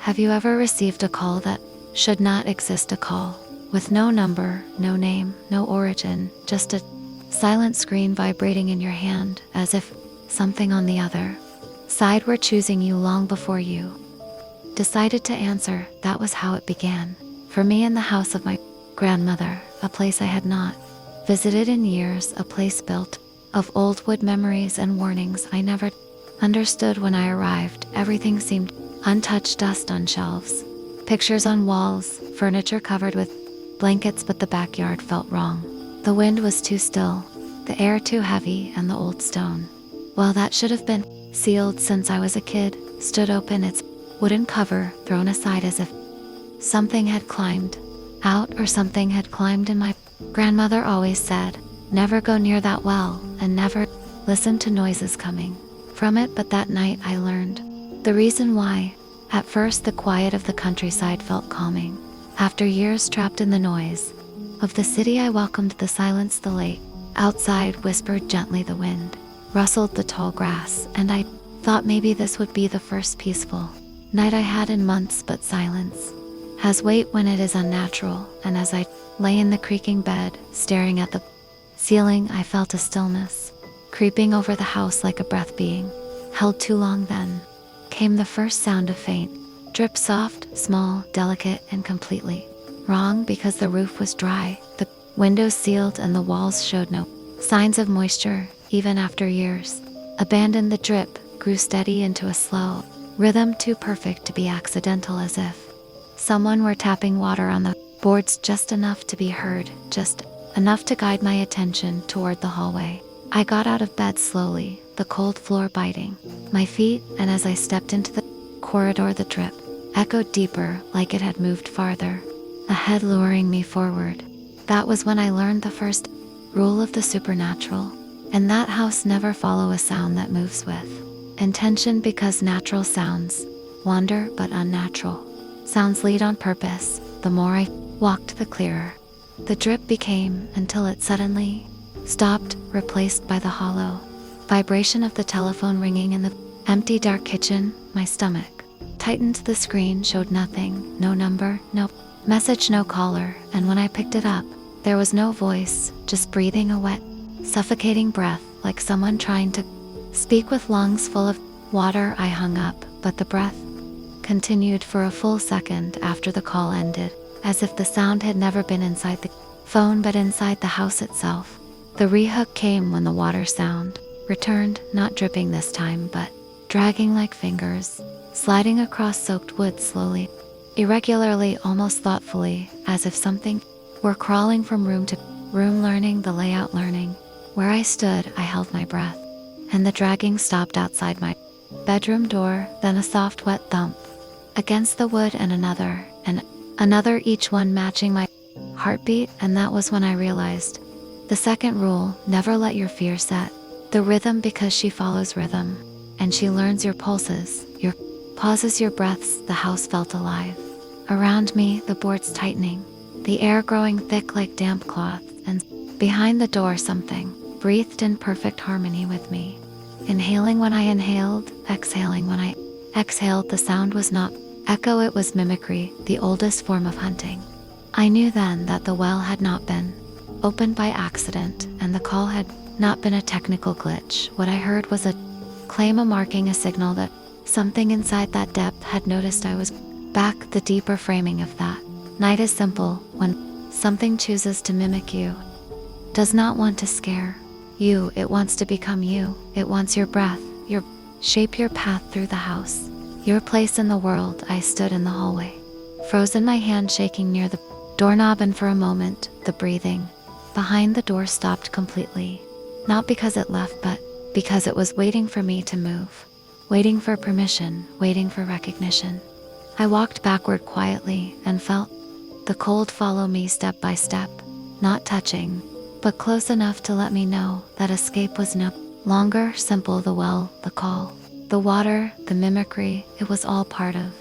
Have you ever received a call that should not exist? A call with no number, no name, no origin, just a silent screen vibrating in your hand, as if something on the other side were choosing you long before you decided to answer. That was how it began. For me, in the house of my grandmother, a place I had not visited in years, a place built of old wood memories and warnings I never understood. When I arrived, everything seemed untouched, dust on shelves, pictures on walls, furniture covered with blankets, but the backyard felt wrong. The wind was too still, the air too heavy, and the old stone, well, that should have been sealed since I was a kid, stood open, its wooden cover thrown aside as if something had climbed out, or something had climbed in. My grandmother always said, never go near that well, and never listen to noises coming from it, but that night I learned the reason why. At first, the quiet of the countryside felt calming. After years trapped in the noise of the city, I welcomed the silence. The lake outside whispered gently, the wind rustled the tall grass, and I thought maybe this would be the first peaceful night I had in months. But silence has weight when it is unnatural, and as I lay in the creaking bed, staring at the ceiling, I felt a stillness creeping over the house, like a breath being held too long. Then came the first sound, of faint drip, soft, small, delicate, and completely wrong, because the roof was dry, the windows sealed, and the walls showed no signs of moisture. Even after years abandoned, the drip grew steady into a slow rhythm, too perfect to be accidental, as if someone were tapping water on the boards, just enough to be heard, just enough to guide my attention toward the hallway. I got out of bed slowly, the cold floor biting my feet, and as I stepped into the corridor, the drip echoed deeper, like it had moved farther ahead, luring me forward. That was when I learned the first rule of the supernatural. In that house, never follow a sound that moves with intention, because natural sounds wander, but unnatural sounds lead on purpose. The more I walked, the clearer the drip became, until it suddenly stopped, replaced by the hollow vibration of the telephone ringing in the empty, dark kitchen. My stomach tightened. The screen showed nothing, no number, no message, no caller, and when I picked it up, there was no voice, just breathing, a wet, suffocating breath, like someone trying to speak with lungs full of water. I hung up, but the breath continued for a full second after the call ended, as if the sound had never been inside the phone, but inside the house itself. The rehook came when the water sound returned, not dripping this time, but dragging like fingers, sliding across soaked wood, slowly, irregularly, almost thoughtfully, as if something were crawling from room to room, learning the layout, learning where I stood. I held my breath, and the dragging stopped outside my bedroom door, then a soft, wet thump against the wood, and another, each one matching my heartbeat. And that was when I realized the second rule: never let your fear set the rhythm, because she follows rhythm, and she learns your pulses, your pauses, your breaths. The house felt alive around me, the boards tightening, the air growing thick like damp cloth, and behind the door something breathed in perfect harmony with me, inhaling when I inhaled, exhaling when I exhaled. The sound was not echo, it was mimicry, the oldest form of hunting. I knew then that the well had not been opened by accident, and the call had not been a technical glitch. What I heard was a claim, a marking, a signal that something inside that depth had noticed I was back. The deeper framing of that night is simple: when something chooses to mimic you, does not want to scare you, it wants to become you. It wants your breath, your shape, your path through the house, your place in the world. I stood in the hallway, frozen, my hand shaking near the doorknob, and for a moment, the breathing behind the door stopped completely. Not because it left, but because it was waiting for me to move, waiting for permission, waiting for recognition. I walked backward quietly and felt the cold follow me step by step, not touching, but close enough to let me know that escape was no longer simple. The well, the call, the water, the mimicry, it was all part of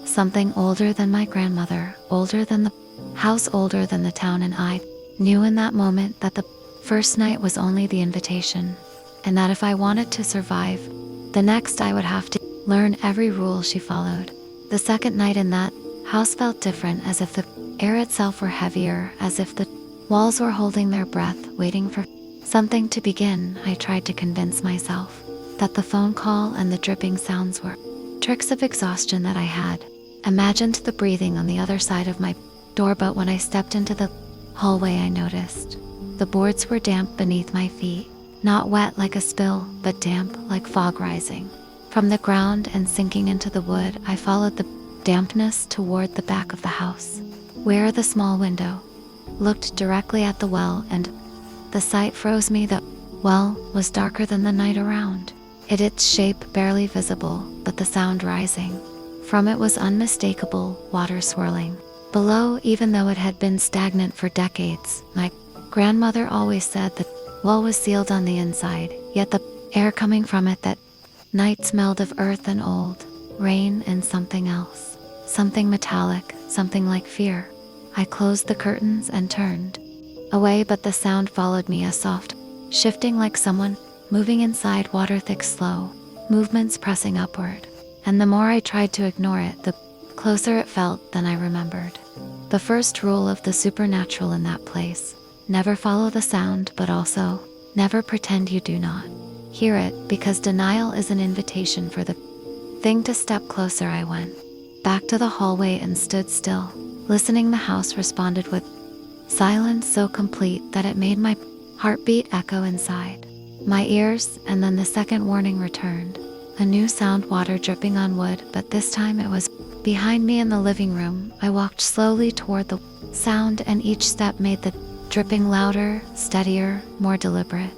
something older than my grandmother, older than the house, older than the town. And I knew in that moment that the first night was only the invitation, and that if I wanted to survive the next, I would have to learn every rule she followed, The second night in that house felt different, as if the air itself were heavier, as if the walls were holding their breath, waiting for something to begin. I tried to convince myself that the phone call and the dripping sounds were tricks of exhaustion that I had imagined the breathing on the other side of my door, but when I stepped into the hallway, I noticed the boards were damp beneath my feet, not wet like a spill, but damp like fog rising from the ground and sinking into the wood. I followed the dampness toward the back of the house, where the small window looked directly at the well, and the sight froze me. The well was darker than the night around, its shape barely visible, but the sound rising from it was unmistakable, water swirling below, even though it had been stagnant for decades. My grandmother always said the well was sealed on the inside, yet the air coming from it that night smelled of earth and old rain and something else, something metallic, something like fear. I closed the curtains and turned away, but the sound followed me, a soft shifting like someone moving inside, water thick, slow movements pressing upward. And the more I tried to ignore it, the closer it felt. Then I remembered the first rule of the supernatural in that place: never follow the sound, but also never pretend you do not hear it, because denial is an invitation for the thing to step closer. I went back to the hallway and stood still, listening. The house responded with silence so complete that it made my heartbeat echo inside my ears. And then the second warning returned, a new sound, water dripping on wood, but this time it was behind me in the living room. I walked slowly toward the sound, and each step made the dripping louder, steadier, more deliberate.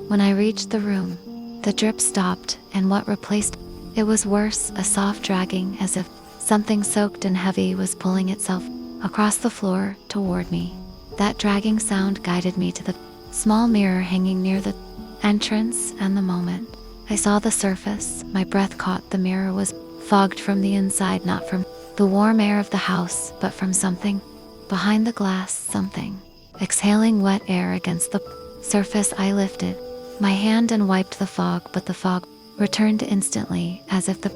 When I reached the room, the drip stopped, and what replaced it was worse, a soft dragging, as if something soaked and heavy was pulling itself across the floor toward me. That dragging sound guided me to the small mirror hanging near the entrance, and the moment I saw the surface, my breath caught. The mirror was fogged from the inside, not from the warm air of the house, but from something behind the glass, something exhaling wet air against the surface. I lifted my hand and wiped the fog, but the fog returned instantly, as if the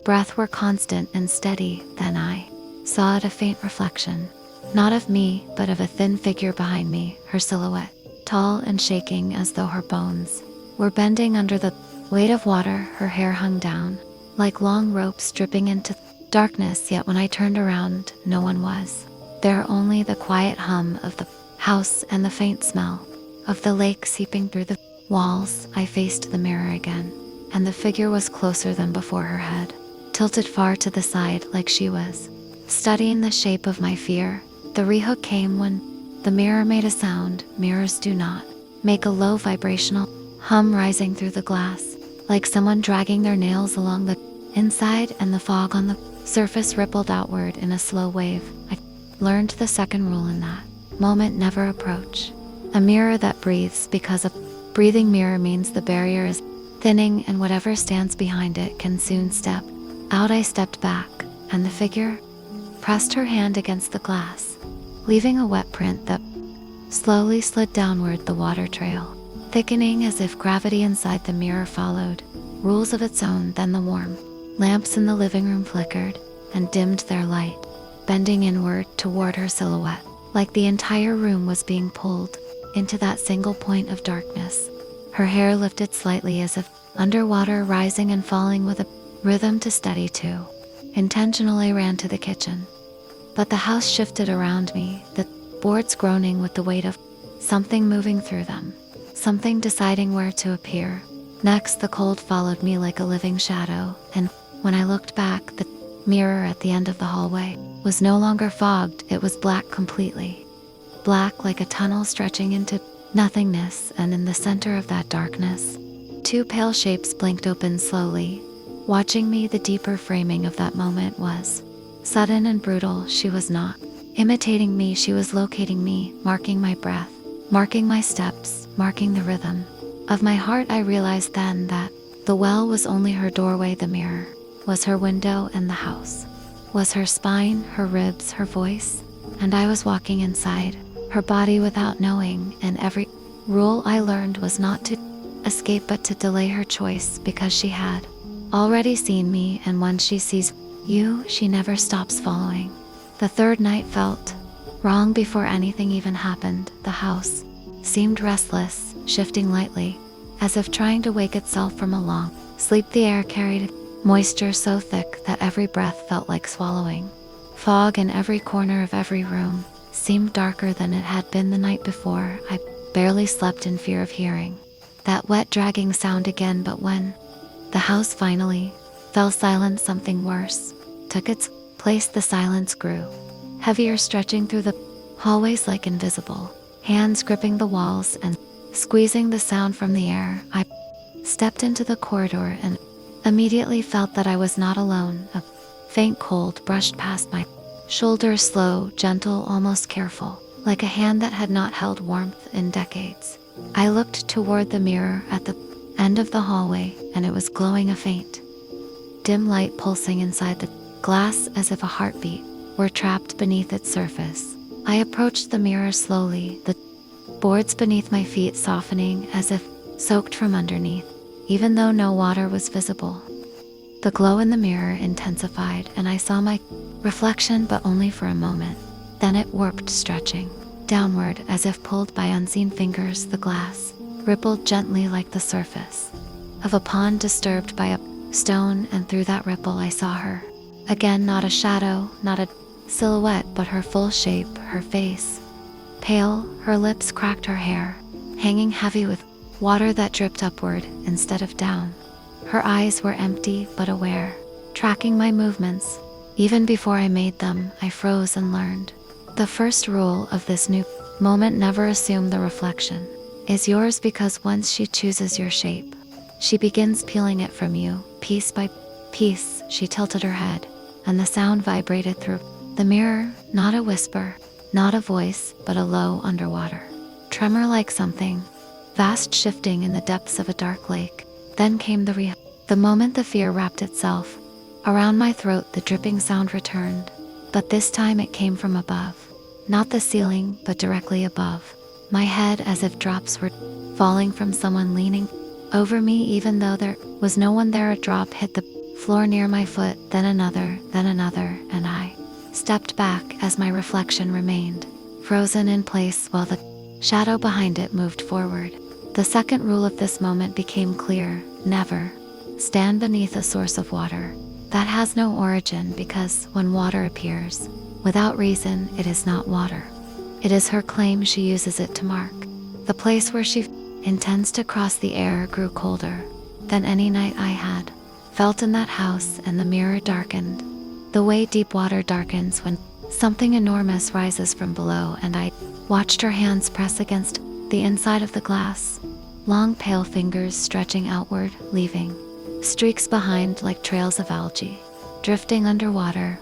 breath were constant and steady. Then I saw it, a faint reflection, not of me, but of a thin figure behind me, her silhouette tall and shaking, as though her bones were bending under the weight of water. Her hair hung down like long ropes, dripping into darkness. Yet when I turned around, no one was there, only the quiet hum of the house and the faint smell of the lake seeping through the walls. I faced the mirror again, and the figure was closer than before, her head tilted far to the side, like she was studying the shape of my fear. The rehook came when the mirror made a sound. Mirrors do not make a low vibrational hum rising through the glass, like someone dragging their nails along the inside, and the fog on the surface rippled outward in a slow wave. I learned the second rule in that moment: never approach a mirror that breathes, because a breathing mirror means the barrier is thinning, and whatever stands behind it can soon step out. I stepped back, and the figure pressed her hand against the glass, leaving a wet print that slowly slid downward the water trail, thickening as if gravity inside the mirror followed rules of its own. Then the warm lamps in the living room flickered and dimmed their light, bending inward toward her silhouette, like the entire room was being pulled into that single point of darkness. Her hair lifted slightly, as if underwater, rising and falling with a rhythm to steady to. Intentionally ran to the kitchen, but the house shifted around me, the boards groaning with the weight of something moving through them, something deciding where to appear. Next, the cold followed me like a living shadow, and when I looked back, the mirror at the end of the hallway was no longer fogged. It was black, completely black, like a tunnel stretching into nothingness. And in the center of that darkness, two pale shapes blinked open slowly, watching me. The deeper framing of that moment was sudden and brutal. She was not imitating me, she was locating me, marking my breath, marking my steps, marking the rhythm of my heart. I realized then that the well was only her doorway, the mirror was her window, and the house was her spine, her ribs, her voice, and I was walking inside her body without knowing. And every rule I learned was not to escape, but to delay her choice, because she had already seen me, and once she sees You, she never stops following. The third night felt wrong before anything even happened. The house seemed restless, shifting lightly, as if trying to wake itself from a long sleep. The air carried moisture so thick that every breath felt like swallowing. Fog in every corner of every room seemed darker than it had been the night before. I barely slept in fear of hearing that wet dragging sound again, but when the house finally fell silent, something worse took its place. The silence grew heavier, stretching through the hallways like invisible hands gripping the walls and squeezing the sound from the air. I stepped into the corridor and immediately felt that I was not alone. A faint cold brushed past my shoulders, slow, gentle, almost careful, like a hand that had not held warmth in decades. I looked toward the mirror at the end of the hallway, and it was glowing, a faint, dim light pulsing inside the glass as if a heartbeat were trapped beneath its surface. I approached the mirror slowly, the boards beneath my feet softening as if soaked from underneath, even though no water was visible. The glow in the mirror intensified, and I saw my reflection, but only for a moment. Then it warped, stretching downward as if pulled by unseen fingers. The glass rippled gently like the surface of a pond disturbed by a stone, and through that ripple I saw her again, not a shadow, not a silhouette, but her full shape, her face pale, her lips cracked, her hair hanging heavy with water that dripped upward instead of down. Her eyes were empty but aware, tracking my movements. Even before I made them, I froze and learned the first rule of this new moment: never assume the reflection is yours, because once she chooses your shape, she begins peeling it from you, piece by piece. She tilted her head, and the sound vibrated through the mirror, not a whisper, not a voice, but a low underwater tremor, like something vast shifting in the depths of a dark lake. Then came the moment the fear wrapped itself around my throat. The dripping sound returned, but this time it came from above. Not the ceiling, but directly above my head, as if drops were falling from someone leaning over me, even though there was no one there. A drop hit the floor near my foot, then another, and I stepped back as my reflection remained frozen in place while the shadow behind it moved forward. The second rule of this moment became clear: never stand beneath a source of water that has no origin, because when water appears without reason, it is not water. It is her claim. She uses it to mark the place where she intends to cross. The air grew colder than any night I had felt in that house, and the mirror darkened the way deep water darkens when something enormous rises from below. And I watched her hands press against the inside of the glass, long pale fingers stretching outward, leaving streaks behind like trails of algae drifting underwater.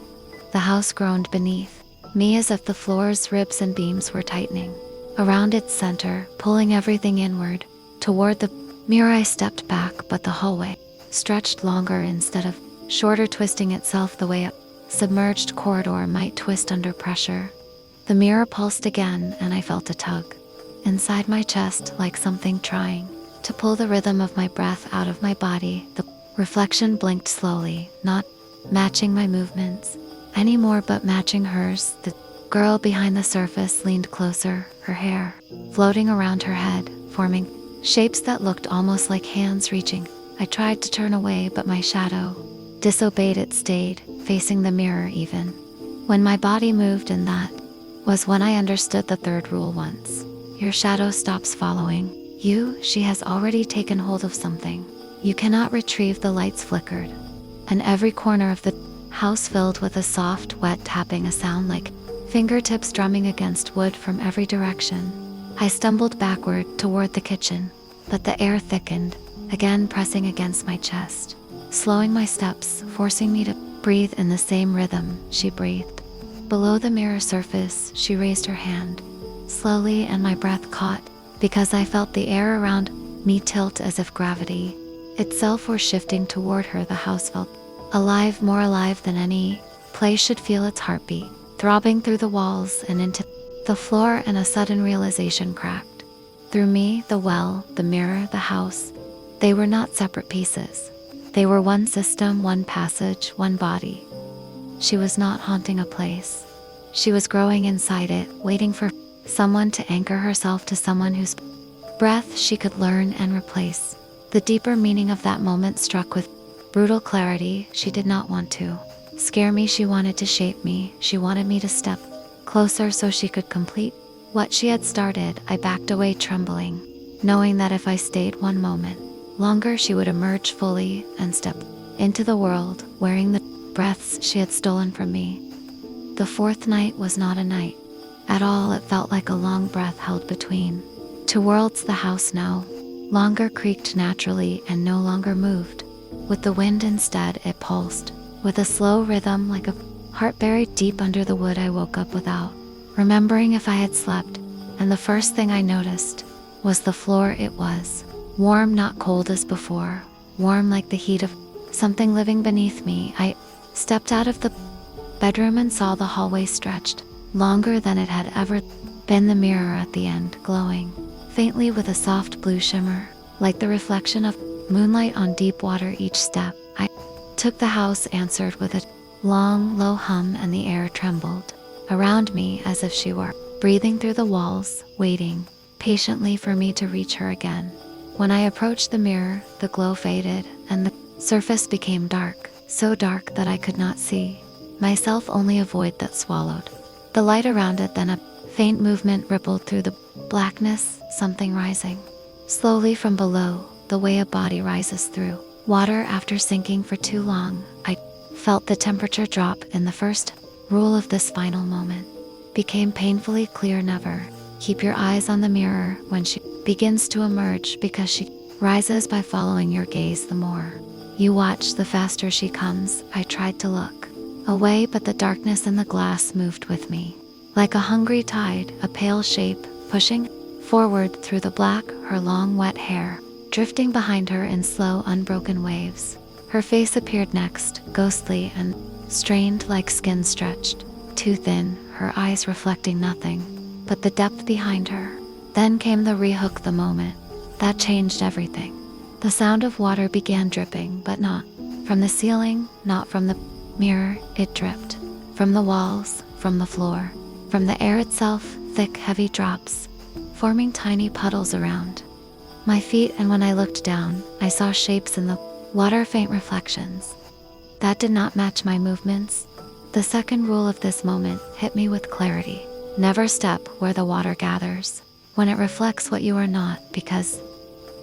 The house groaned beneath me as if the floor's ribs and beams were tightening around its center, pulling everything inward toward the mirror. I stepped back, but the hallway stretched longer instead of shorter, twisting itself the way a submerged corridor might twist under pressure. The mirror pulsed again, and I felt a tug inside my chest, like something trying to pull the rhythm of my breath out of my body. The reflection blinked slowly, not matching my movements anymore, but matching hers. The girl behind the surface leaned closer, her hair floating around her head, forming shapes that looked almost like hands reaching. I tried to turn away, but my shadow disobeyed. It stayed facing the mirror even when my body moved, and that was when I understood the third rule: once your shadow stops following you, she has already taken hold of something you cannot retrieve. The lights flickered, and every corner of the house filled with a soft, wet tapping, a sound like fingertips drumming against wood from every direction. I stumbled backward toward the kitchen, but the air thickened, again pressing against my chest, slowing my steps, forcing me to breathe in the same rhythm she breathed. Below the mirror surface, she raised her hand slowly, and my breath caught because I felt the air around me tilt as if gravity itself were shifting toward her. The house felt alive, more alive than any place should feel. Its heartbeat throbbing through the walls and into the floor, and a sudden realization cracked through me. The well, the mirror, the house, they were not separate pieces. They were one system, one passage, one body. she was not haunting a place. She was growing inside it, waiting for someone to anchor herself to someone whose breath she could learn and replace. The deeper meaning of that moment struck with brutal clarity. She did not want to scare me, she wanted to shape me. She wanted me to step closer so she could complete what she had started. I backed away trembling, knowing that if I stayed one moment longer, she would emerge fully and step into the world, wearing the breaths she had stolen from me. The fourth night was not a night at all. It felt like a long breath held between two worlds. The house no longer creaked naturally and no longer moved with the wind. Instead, it pulsed with a slow rhythm, like a heart buried deep under the wood. I woke up without remembering if I had slept, and the first thing I noticed was the floor. It was warm, not cold as before, warm like the heat of something living beneath me. I stepped out of the bedroom and saw the hallway stretched longer than it had ever been, the mirror at the end glowing faintly with a soft blue shimmer, like the reflection of moonlight on deep water. Each step I took, the house answered with a long, low hum, and the air trembled around me as if she were breathing through the walls, waiting patiently for me to reach her again. When I approached the mirror, the glow faded and the surface became dark, so dark that I could not see myself, only a void that swallowed the light around it. Then a faint movement rippled through the blackness, something rising slowly from below, the way a body rises through water after sinking for too long. I felt the temperature drop, and the first rule of this final moment became painfully clear. Never keep your eyes on the mirror when she begins to emerge, because she rises by following your gaze. The more you watch, the faster she comes. I tried to look away, but the darkness in the glass moved with me, like a hungry tide, a pale shape pushing forward through the black, her long wet hair drifting behind her in slow, unbroken waves. Her face appeared next, ghostly and strained, like skin stretched too thin, her eyes reflecting nothing but the depth behind her. Then came the rehook, the moment that changed everything. The sound of water began dripping, but not from the ceiling, not from the mirror. It dripped from the walls, from the floor, from the air itself, thick, heavy drops forming tiny puddles around my feet. And when I looked down, I saw shapes in the water, faint reflections that did not match my movements. The second rule of this moment hit me with clarity: never step where the water gathers, when it reflects what you are not, because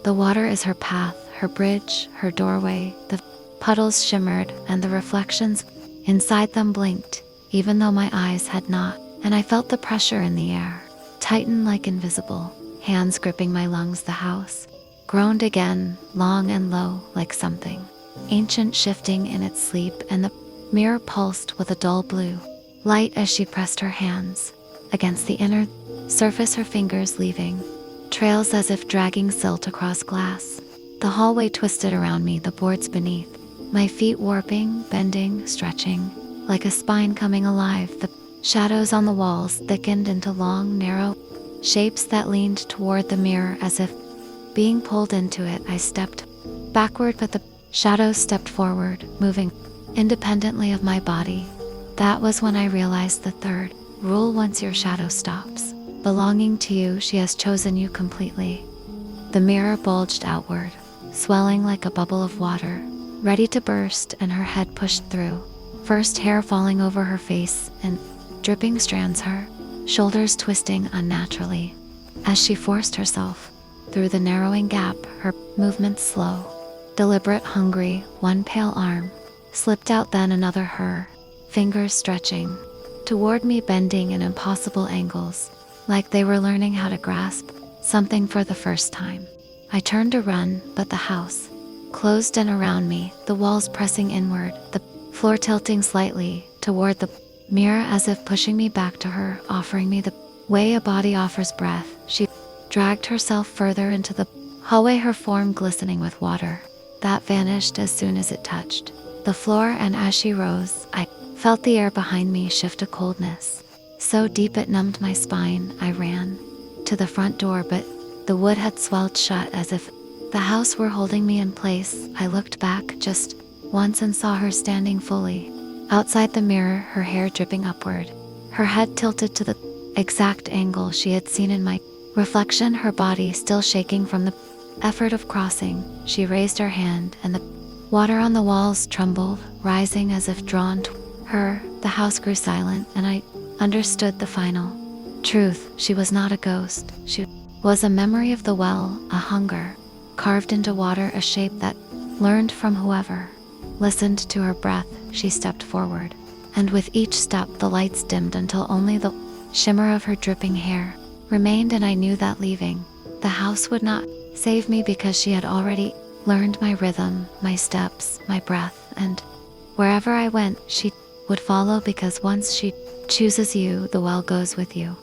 the water is her path, her bridge, her doorway. The puddles shimmered, and the reflections inside them blinked, even though my eyes had not, and I felt the pressure in the air tighten like invisible hands gripping my lungs. The house groaned again, long and low, like something ancient shifting in its sleep, and the mirror pulsed with a dull blue light as she pressed her hands against the inner surface, her fingers leaving trails as if dragging silt across glass. The hallway twisted around me, the boards beneath my feet warping, bending, stretching, like a spine coming alive. The shadows on the walls thickened into long, narrow shapes that leaned toward the mirror as if being pulled into it. I stepped backward, but the shadows stepped forward, moving independently of my body. That was when I realized the third rule: once your shadow stops belonging to you, she has chosen you completely. The mirror bulged outward, swelling like a bubble of water, ready to burst, and her head pushed through. First, hair falling over her face and dripping strands, her shoulders twisting unnaturally as she forced herself through the narrowing gap, her movements slow, deliberate, hungry. One pale arm slipped out, then another, her fingers stretching toward me, bending in impossible angles, like they were learning how to grasp something for the first time. I turned to run, but the house closed in around me, the walls pressing inward, the floor tilting slightly toward the mirror as if pushing me back to her, offering me the way a body offers breath. She dragged herself further into the hallway, her form glistening with water that vanished as soon as it touched the floor, and as she rose, I felt the air behind me shift, a coldness so deep it numbed my spine. I ran to the front door, but the wood had swelled shut as if the house were holding me in place. I looked back just once and saw her standing fully Outside the mirror, her hair dripping upward, her head tilted to the exact angle she had seen in my reflection, her body still shaking from the effort of crossing, she raised her hand and the water on the walls trembled, rising as if drawn to her. The house grew silent, and I understood the final truth. She was not a ghost. She was a memory of the well, a hunger carved into water, a shape that learned from whoever listened to her breath. She stepped forward, and with each step the lights dimmed until only the shimmer of her dripping hair remained, and I knew that leaving the house would not save me, because she had already learned my rhythm, my steps, my breath, and wherever I went, she would follow, because once she chooses you, the well goes with you.